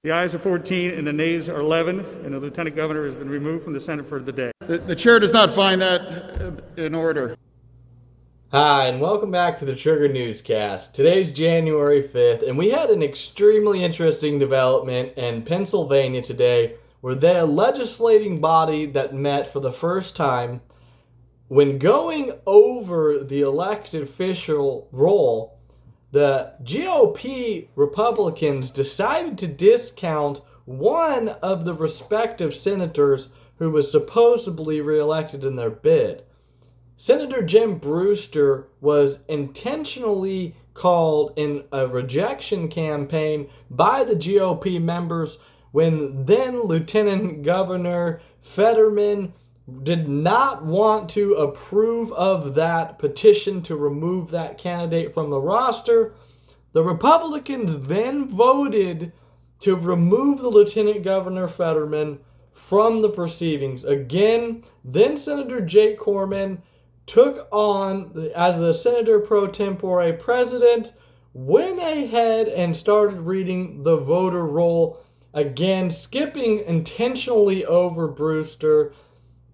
The ayes are 14 and the nays are 11, and the Lieutenant Governor has been removed from the Senate for the day. The chair does not find that in order. Hi, and welcome back to the Trigger Newscast. Today's January 5th, and we had an extremely interesting development in Pennsylvania today, where the legislating body that met for the first time, when going over the elected official role, the GOP Republicans decided to discount one of the respective senators who was supposedly reelected in their bid. Senator Jim Brewster was intentionally called in a rejection campaign by the GOP members when then Lieutenant Governor Fetterman did not want to approve of that petition to remove that candidate from the roster. The Republicans then voted to remove the Lieutenant Governor Fetterman from the proceedings. Again, then Senator Jake Corman took on, as the Senator pro tempore president, went ahead and started reading the voter roll, again skipping intentionally over Brewster.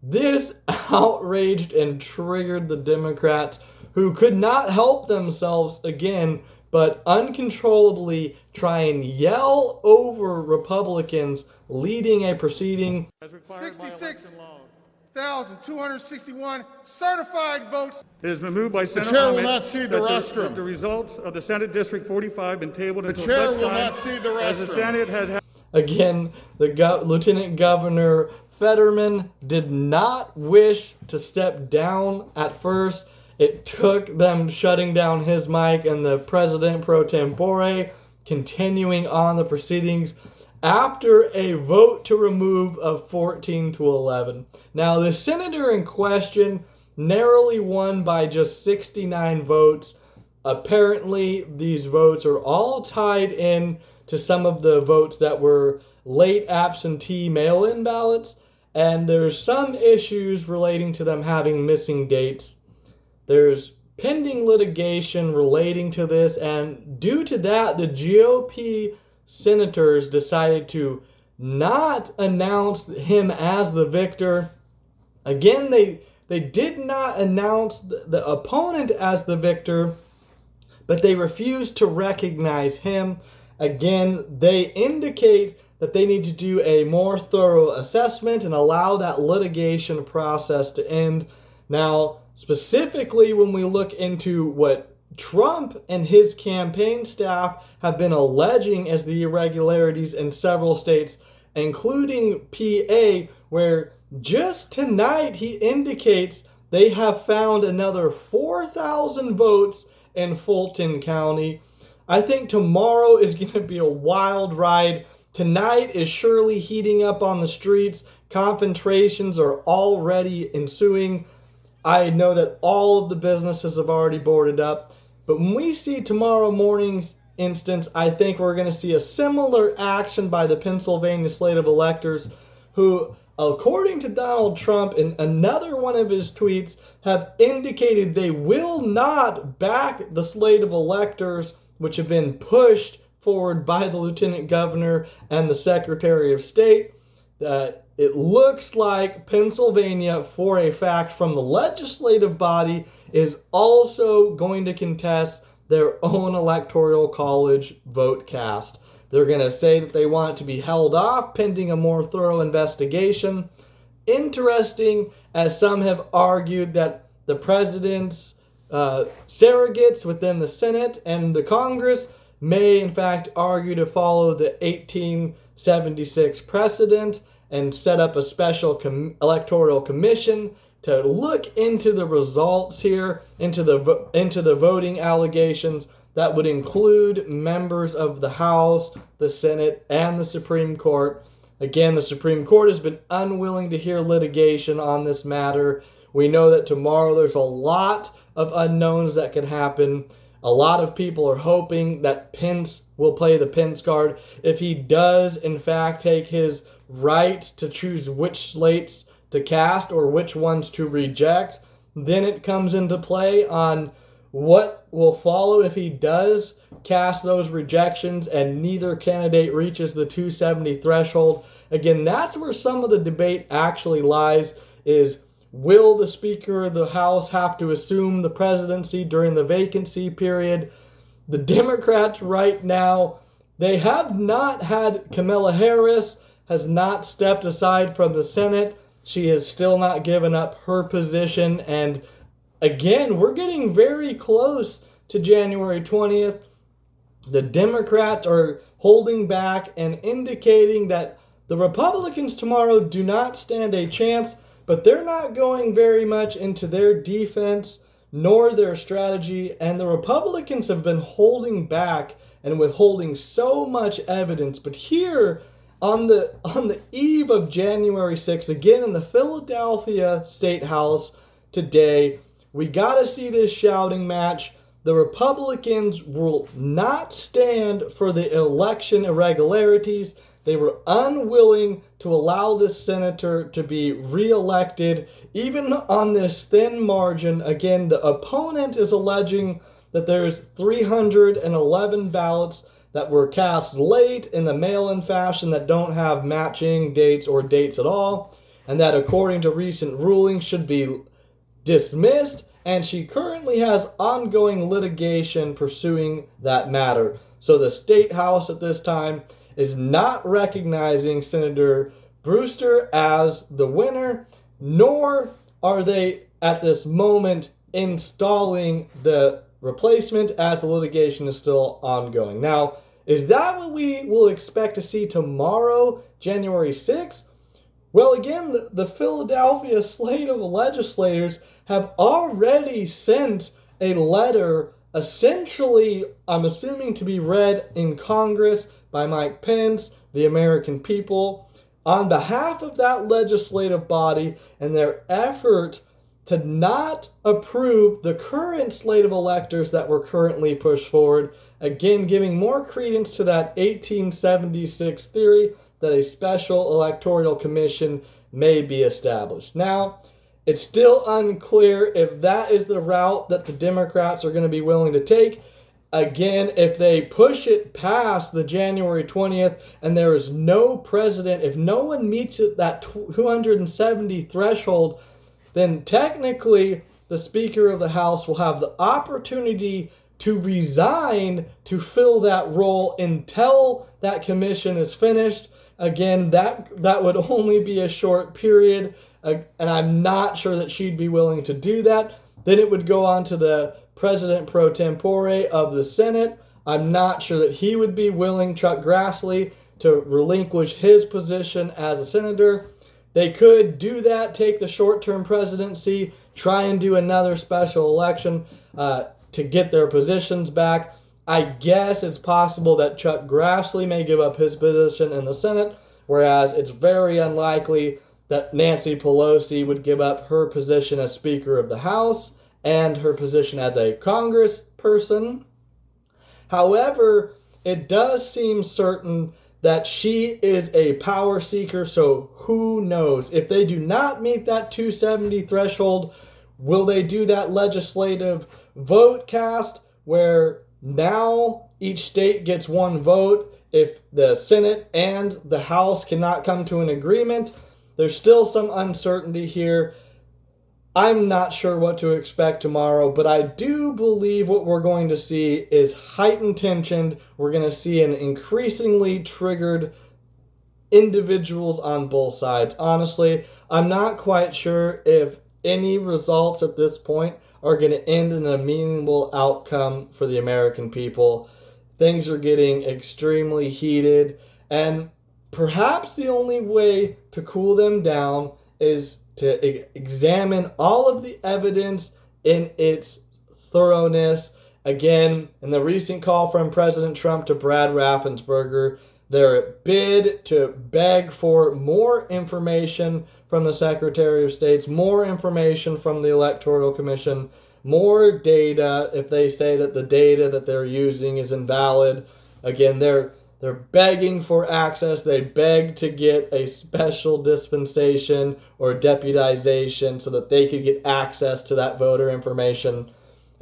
This outraged and triggered the Democrats, who could not help themselves again, but uncontrollably try and yell over Republicans leading a proceeding. 66,261 certified votes. It has been moved by Senator chair will Ahmed not cede the rostrum. that the results of the Senate District 45 been tabled until chair such will time not cede the as the rostrum. Senate has had. Again, the Lieutenant Governor Fetterman did not wish to step down at first. It took them shutting down his mic and the president pro tempore continuing on the proceedings after a vote to remove of 14 to 11. Now, the senator in question narrowly won by just 69 votes. Apparently, these votes are all tied in to some of the votes that were late absentee mail-in ballots, and there's some issues relating to them having missing dates. There's pending litigation relating to this, and due to that, the GOP senators decided to not announce him as the victor. Again, they did not announce the opponent as the victor, but they refused to recognize him. Again, they indicate that they need to do a more thorough assessment and allow that litigation process to end. Now, specifically when we look into what Trump and his campaign staff have been alleging as the irregularities in several states, including PA, where just tonight he indicates they have found another 4,000 votes in Fulton County. I think tomorrow is going to be a wild ride. Tonight is surely heating up on the streets. Confrontations are already ensuing. I know that all of the businesses have already boarded up. But when we see tomorrow morning's instance, I think we're going to see a similar action by the Pennsylvania slate of electors who, according to Donald Trump in another one of his tweets, have indicated they will not back the slate of electors which have been pushed forward by the Lieutenant Governor and the Secretary of State. It looks like Pennsylvania, for a fact, from the legislative body, is also going to contest their own electoral college vote cast. They're going to say that they want it to be held off pending a more thorough investigation. Interesting, as some have argued that the president's surrogates within the Senate and the Congress may in fact argue to follow the 1876 precedent and set up a special electoral commission to look into the results here, into the voting allegations that would include members of the House, the Senate, and the Supreme Court. Again, the Supreme Court has been unwilling to hear litigation on this matter. We know that tomorrow there's a lot of unknowns that could happen. A lot of people are hoping that Pence will play the Pence card. If he does, in fact, take his right to choose which slates to cast or which ones to reject, then it comes into play on what will follow if he does cast those rejections and neither candidate reaches the 270 threshold. Again, that's where some of the debate actually lies, is will the Speaker of the House have to assume the presidency during the vacancy period? The Democrats right now, they have not had Kamala Harris, has not stepped aside from the Senate. She has still not given up her position. And again, we're getting very close to January 20th. The Democrats are holding back and indicating that the Republicans tomorrow do not stand a chance, but they're not going very much into their defense nor their strategy. And the Republicans have been holding back and withholding so much evidence. But here on the eve of January 6th, again in the Philadelphia State House today, we got to see this shouting match. The Republicans will not stand for the election irregularities. They were unwilling to allow this senator to be reelected, even on this thin margin. Again, the opponent is alleging that there's 311 ballots that were cast late in the mail-in fashion that don't have matching dates or dates at all, and that according to recent rulings should be dismissed, and she currently has ongoing litigation pursuing that matter. So the State House at this time is not recognizing Senator Brewster as the winner, nor are they at this moment installing the replacement as the litigation is still ongoing. Now, is that what we will expect to see tomorrow, January 6th? Well, again, the Philadelphia slate of legislators have already sent a letter, essentially, I'm assuming to be read in Congress by Mike Pence, the American people, on behalf of that legislative body and their effort to not approve the current slate of electors that were currently pushed forward. Again, giving more credence to that 1876 theory that a special electoral commission may be established. Now, it's still unclear if that is the route that the Democrats are going to be willing to take. Again, if they push it past the January 20th and there is no president, if no one meets that 270 threshold, then technically the Speaker of the House will have the opportunity to resign to fill that role until that commission is finished. Again, that would only be a short period, and I'm not sure that she'd be willing to do that. Then it would go on to the President pro tempore of the Senate. I'm not sure that he would be willing, Chuck Grassley, to relinquish his position as a senator. They could do that, take the short-term presidency, try and do another special election to get their positions back. I guess it's possible that Chuck Grassley may give up his position in the Senate, whereas it's very unlikely that Nancy Pelosi would give up her position as Speaker of the House and her position as a congressperson. However, it does seem certain that she is a power seeker, so who knows? If they do not meet that 270 threshold, will they do that legislative vote cast where now each state gets one vote if the Senate and the House cannot come to an agreement? There's still some uncertainty here. I'm not sure what to expect tomorrow, but I do believe what we're going to see is heightened tension. We're going to see an increasingly triggered individuals on both sides. Honestly, I'm not quite sure if any results at this point are going to end in a meaningful outcome for the American people. Things are getting extremely heated, and perhaps the only way to cool them down is to examine all of the evidence in its thoroughness. Again, in the recent call from President Trump to Brad Raffensperger, their bid to beg for more information from the Secretary of State, more information from the Electoral Commission, more data if they say that the data that they're using is invalid. Again, they're begging for access. They beg to get a special dispensation or deputization so that they could get access to that voter information.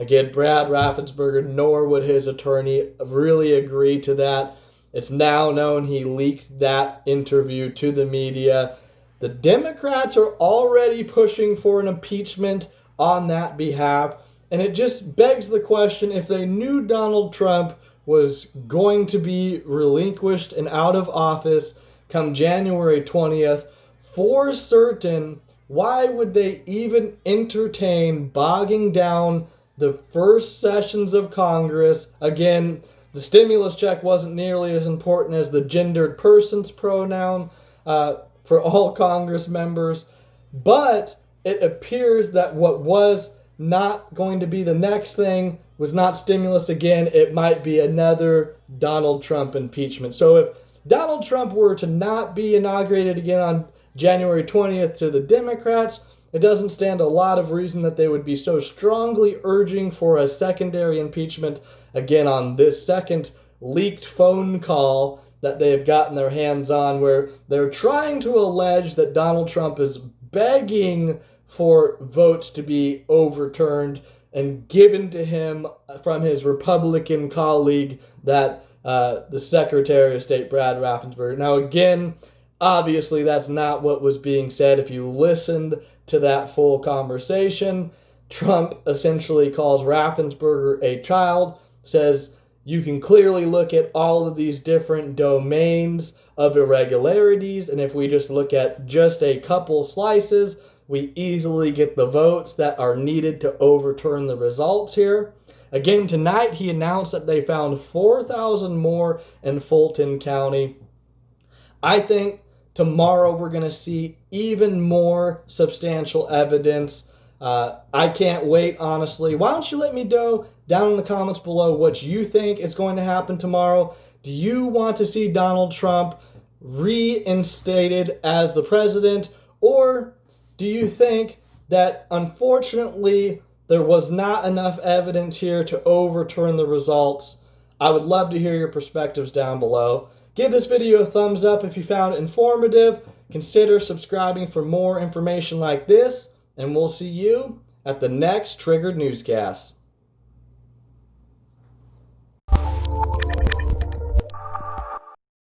Again, Brad Raffensperger, nor would his attorney really agree to that. It's now known he leaked that interview to the media. The Democrats are already pushing for an impeachment on that behalf, and it just begs the question, if they knew Donald Trump was going to be relinquished and out of office come January 20th, for certain, why would they even entertain bogging down the first sessions of Congress? Again, the stimulus check wasn't nearly as important as the gendered persons pronoun for all Congress members, but it appears that what was not going to be the next thing was not stimulus again. It might be another Donald Trump impeachment. So if Donald Trump were to not be inaugurated again on January 20th to the Democrats, it doesn't stand a lot of reason that they would be so strongly urging for a secondary impeachment again on this second leaked phone call that they have gotten their hands on, where they're trying to allege that Donald Trump is begging for votes to be overturned and given to him from his Republican colleague, that the Secretary of State, Brad Raffensperger. Now, again, obviously that's not what was being said. If you listened to that full conversation, Trump essentially calls Raffensperger a child, says you can clearly look at all of these different domains of irregularities, and if we just look at just a couple slices, we easily get the votes that are needed to overturn the results here. Again, tonight he announced that they found 4,000 more in Fulton County. I think tomorrow we're going to see even more substantial evidence. I can't wait, honestly. Why don't you let me know down in the comments below what you think is going to happen tomorrow? Do you want to see Donald Trump reinstated as the president, or do you think that unfortunately there was not enough evidence here to overturn the results? I would love to hear your perspectives down below. Give this video a thumbs up if you found it informative. Consider subscribing for more information like this, and we'll see you at the next Triggered Newscast.